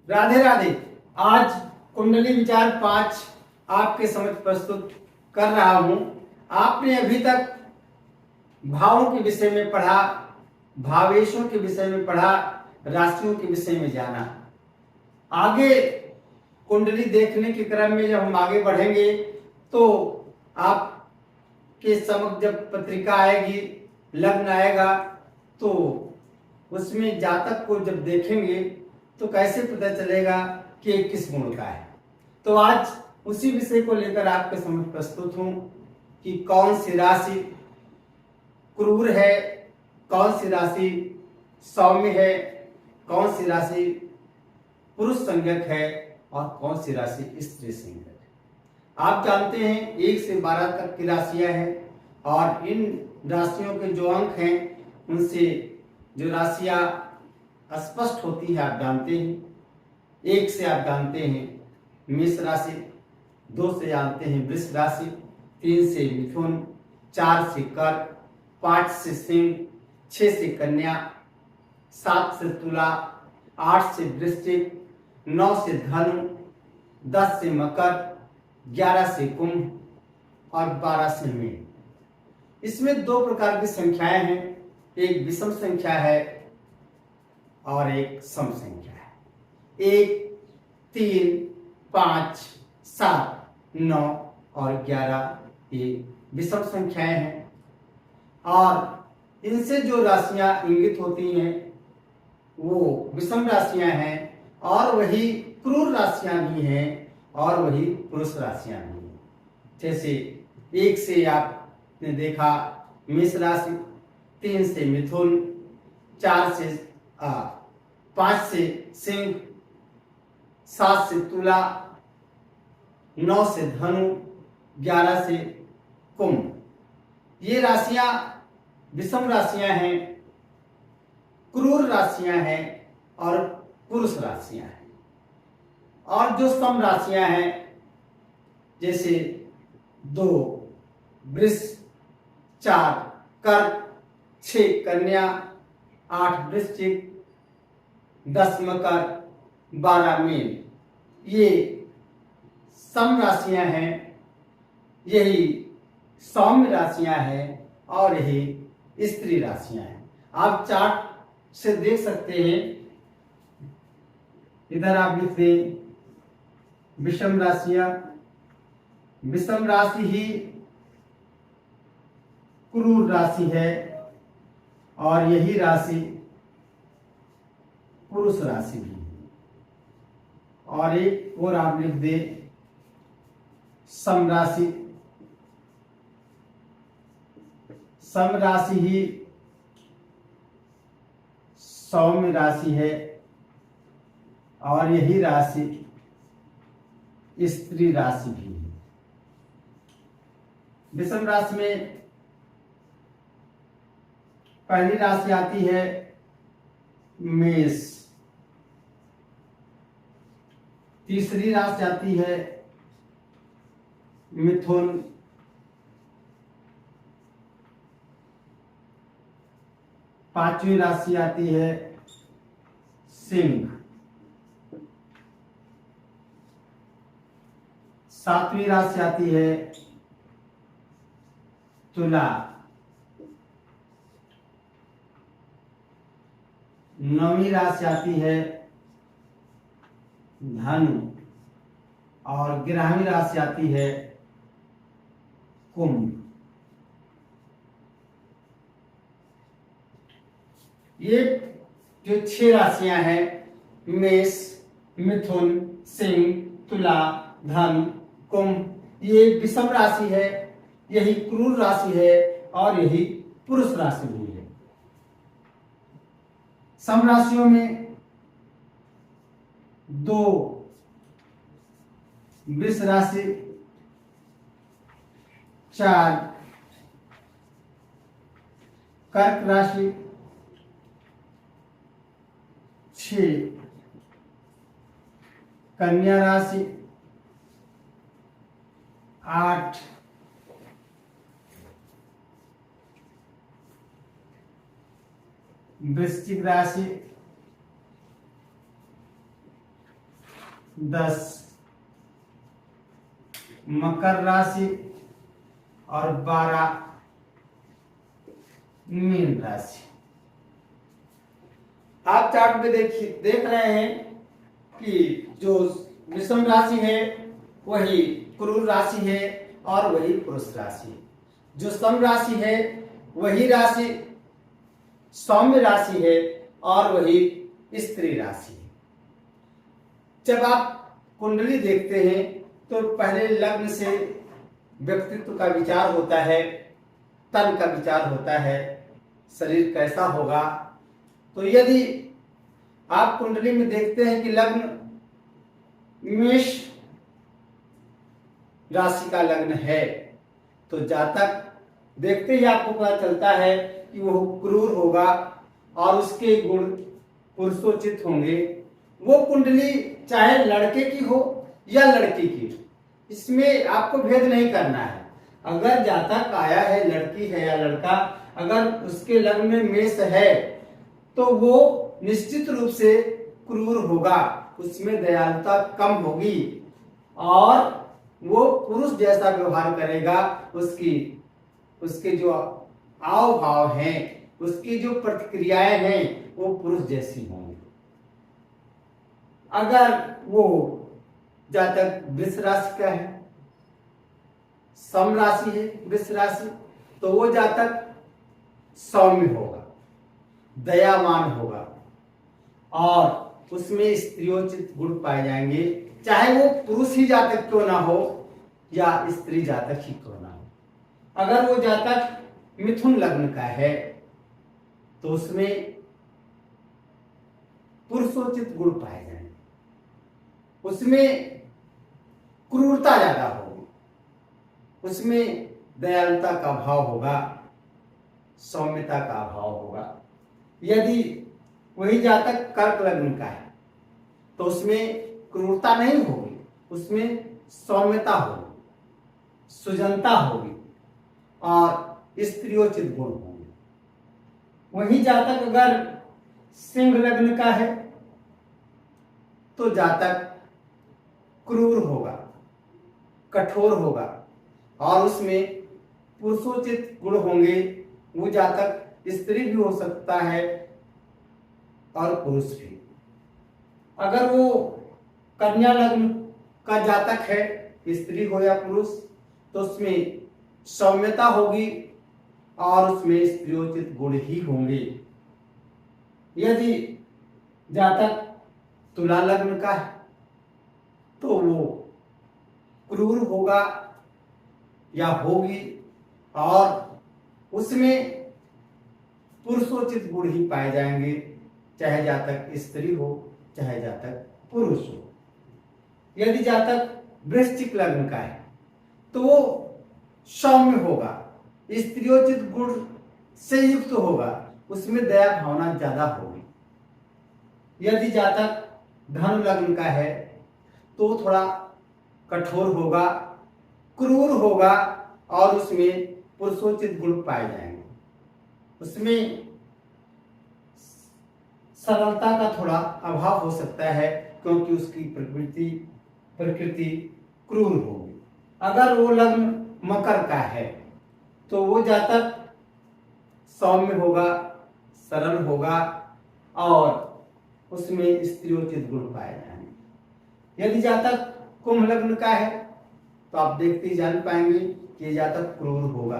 राधे राधे। आज कुंडली विचार 5 आपके समक्ष प्रस्तुत कर रहा हूं। आपने अभी तक भावों के विषय में पढ़ा, भावेशों के विषय में पढ़ा, राशियों के विषय में जाना। आगे कुंडली देखने के क्रम में जब हम आगे बढ़ेंगे तो आपके समक्ष जब पत्रिका आएगी, लग्न आएगा, तो उसमें जातक को जब देखेंगे तो कैसे पता चलेगा कि ये किस गुण का है। तो आज उसी विषय को लेकर आपके समक्ष प्रस्तुत हूं कि कौन सी राशि क्रूर है, कौन सी राशि सौम्य है, कौन सी राशि पुरुष संज्ञक है और कौन सी राशि स्त्री संज्ञक है। आप जानते हैं 1 से 12 तक की राशियां हैं और इन राशियों के जो अंक हैं उनसे जो राशियां स्पष्ट होती है आप जानते हैं। 1 से आप जानते हैं मेष राशि, 2 से जानते हैं वृष राशि, 3 से मिथुन, 4 से कर्क, 5 से सिंह, 6 से कन्या, 7 से तुला, 8 से वृश्चिक, 9 से धनु, 10 से मकर, 11 से कुंभ और 12 से मीन। इसमें 2 प्रकार की संख्याएं हैं, एक विषम संख्या है और एक सम संख्या है। 1, 3, 5, 7, 9 और 11 ये विषम संख्याएं हैं और इनसे जो राशियां इंगित होती हैं वो विषम राशियां हैं और वही क्रूर राशियां भी हैं और वही पुरुष राशियां भी हैं। जैसे 1 से आपने देखा मेष राशि, 3 से मिथुन, 5 से सिंह, 7 से तुला, 9 से धनु, 11 से कुंभ। ये राशियां विषम राशियां हैं, क्रूर राशियां हैं और पुरुष राशियां हैं। और जो सम राशियां हैं जैसे 2 वृष, 4 कर्क, 6 कन्या, 8 वृश्चिक, 10 मकर, 12 मीन, ये सम राशियां हैं, यही सौम्य राशियां हैं और यही स्त्री राशियां हैं। आप चार्ट से देख सकते हैं, इधर आप लिख दें विषम राशियां, विषम राशि ही क्रूर राशि है और यही राशि पुरुष राशि भी है। और एक और आप लिख दे सम राशि, सम राशि ही सौम्य राशि है और यही राशि स्त्री राशि भी है। विषम राशि में पहली राशि आती है मेष, तीसरी राशि आती है मिथुन, पांचवी राशि आती है सिंह, सातवीं राशि आती है तुला, नौवीं राशि आती है धनु और 11वीं राशि आती है कुंभ। ये जो 6 राशियां हैं मेष, मिथुन, सिंह, तुला, धनु, कुंभ, ये विषम राशि है, यही क्रूर राशि है और यही पुरुष राशि भी है। सम राशियों में 2 वृष राशि, 4 कर्क राशि, 6 कन्या राशि, 8 वृश्चिक राशि, 10 मकर राशि और 12 मीन राशि। आप चार्ट में देख रहे हैं कि जो विषम राशि है वही क्रूर राशि है और वही पुरुष राशि है। जो सम राशि है वही राशि सौम्य राशि है और वही स्त्री राशि है। जब आप कुंडली देखते हैं तो पहले लग्न से व्यक्तित्व का विचार होता है, तन का विचार होता है, शरीर कैसा होगा। तो यदि आप कुंडली में देखते हैं कि लग्न मेष राशि का लग्न है तो जातक देखते ही आपको पता चलता है कि वो क्रूर होगा और उसके गुण पुरुषोचित होंगे। वो कुंडली चाहे लड़के की हो या लड़की की, इसमें आपको भेद नहीं करना है। अगर जातक आया है लड़की है या लड़का, अगर उसके लग्न में मेष है तो वो निश्चित रूप से क्रूर होगा, उसमें दयालुता कम होगी और वो पुरुष जैसा व्यवहार करेगा। उसके जो आव भाव हैं, उसकी जो प्रतिक्रियाएं हैं वो पुरुष जैसी होंगी। अगर वो जातक वृष राशि का है, सम राशि है वृष राशि, तो वो जातक सौम्य होगा, दयावान होगा और उसमें स्त्रियोचित गुण पाए जाएंगे, चाहे वो पुरुष ही जातक क्यों ना हो या स्त्री जातक ही क्यों ना हो। अगर वो जातक मिथुन लग्न का है तो उसमें पुरुषोचित गुण पाए जाएंगे, उसमें क्रूरता ज्यादा होगी, उसमें दयालुता का भाव होगा, सौम्यता का भाव होगा। यदि वही जातक कर्क लग्न का है तो उसमें क्रूरता नहीं होगी, उसमें सौम्यता होगी, सुजनता होगी और स्त्रियोचित गुण होंगे। वही जातक अगर सिंह लग्न का है तो जातक क्रूर होगा, कठोर होगा और उसमें पुरुषोचित गुण होंगे। वो जातक स्त्री भी हो सकता है और पुरुष भी। अगर वो कन्या लग्न का जातक है, स्त्री हो या पुरुष, तो उसमें सौम्यता होगी और उसमें स्त्रियोचित गुण ही होंगे। यदि जातक तुला लग्न का है तो वो क्रूर होगा या होगी और उसमें पुरुषोचित गुण ही पाए जाएंगे, चाहे जातक स्त्री हो चाहे जातक पुरुष हो। यदि जातक वृश्चिक लग्न का है तो वो सौम्य होगा, स्त्रियोचित गुण से युक्त होगा, उसमें दया भावना ज्यादा होगी। यदि जातक धनु लग्न का है तो थोड़ा कठोर होगा, क्रूर होगा और उसमें पुरुषोचित गुण पाए जाएंगे। उसमें सरलता का थोड़ा अभाव हो सकता है क्योंकि उसकी प्रकृति क्रूर होगी। अगर वो लग्न मकर का है तो वो जातक सौम्य होगा, सरल होगा और उसमें स्त्रियोचित गुण पाए जाएंगे। यदि जातक कुंभ लग्न का है तो आप देखते ही जान पाएंगे कि ये जातक क्रूर होगा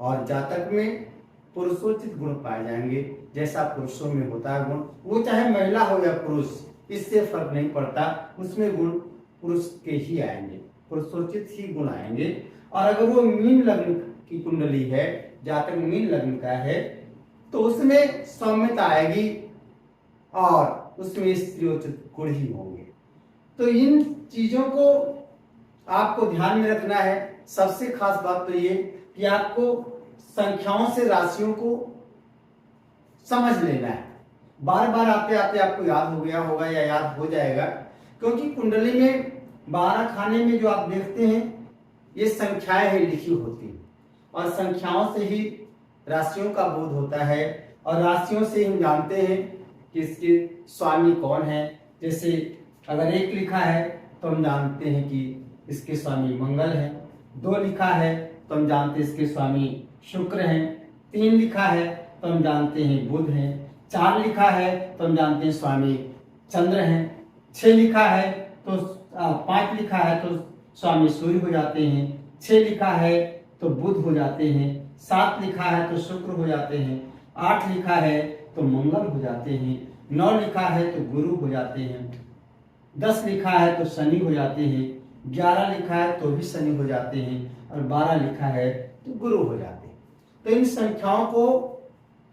और जातक में पुरुषोचित गुण पाए जाएंगे, जैसा पुरुषों में होता है गुण, वो चाहे महिला हो या पुरुष, इससे फर्क नहीं पड़ता, उसमें गुण पुरुष के ही आएंगे, पुरुषोचित ही गुण आएंगे। और अगर वो मीन लग्न की कुंडली है, जातक मीन लग्न का है, तो उसमें सौम्यता आएगी और उसमें स्त्रियोचित गुण ही होंगे। तो इन चीजों को आपको ध्यान में रखना है। सबसे खास बात तो ये कि आपको संख्याओं से राशियों को समझ लेना है। बार बार आते आते आपको याद हो गया होगा या याद हो जाएगा, क्योंकि कुंडली में 12 खाने में जो आप देखते हैं ये संख्याएं ही लिखी होती हैं और संख्याओं से ही राशियों का बोध होता है और राशियों से हम जानते हैं कि इसके स्वामी कौन है। जैसे अगर 1 लिखा है तो हम जानते हैं कि इसके स्वामी मंगल हैं। 2 लिखा है तो हम जानते हैं इसके स्वामी शुक्र हैं। 3 लिखा है तो हम जानते हैं बुध हैं। 4 लिखा है तो हम जानते हैं स्वामी चंद्र हैं। 6 लिखा है तो 5 लिखा है तो स्वामी सूर्य हो जाते हैं। 6 लिखा है तो बुध हो जाते हैं। 7 लिखा है तो शुक्र हो जाते हैं। 8 लिखा है तो मंगल हो जाते हैं। 9 लिखा है तो गुरु हो जाते हैं। 10 लिखा है तो शनि हो जाते हैं। 11 लिखा है तो भी शनि हो जाते हैं और 12 लिखा है तो गुरु हो जाते हैं। तो इन संख्याओं को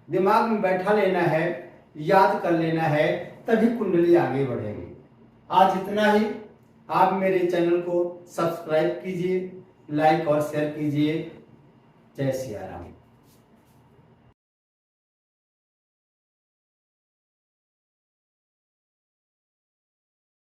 दिमाग में बैठा लेना है, याद कर लेना है, तभी कुंडली आगे बढ़ेगी। आज इतना ही। आप मेरे चैनल को सब्सक्राइब कीजिए, लाइक और शेयर कीजिए। जय सिया राम।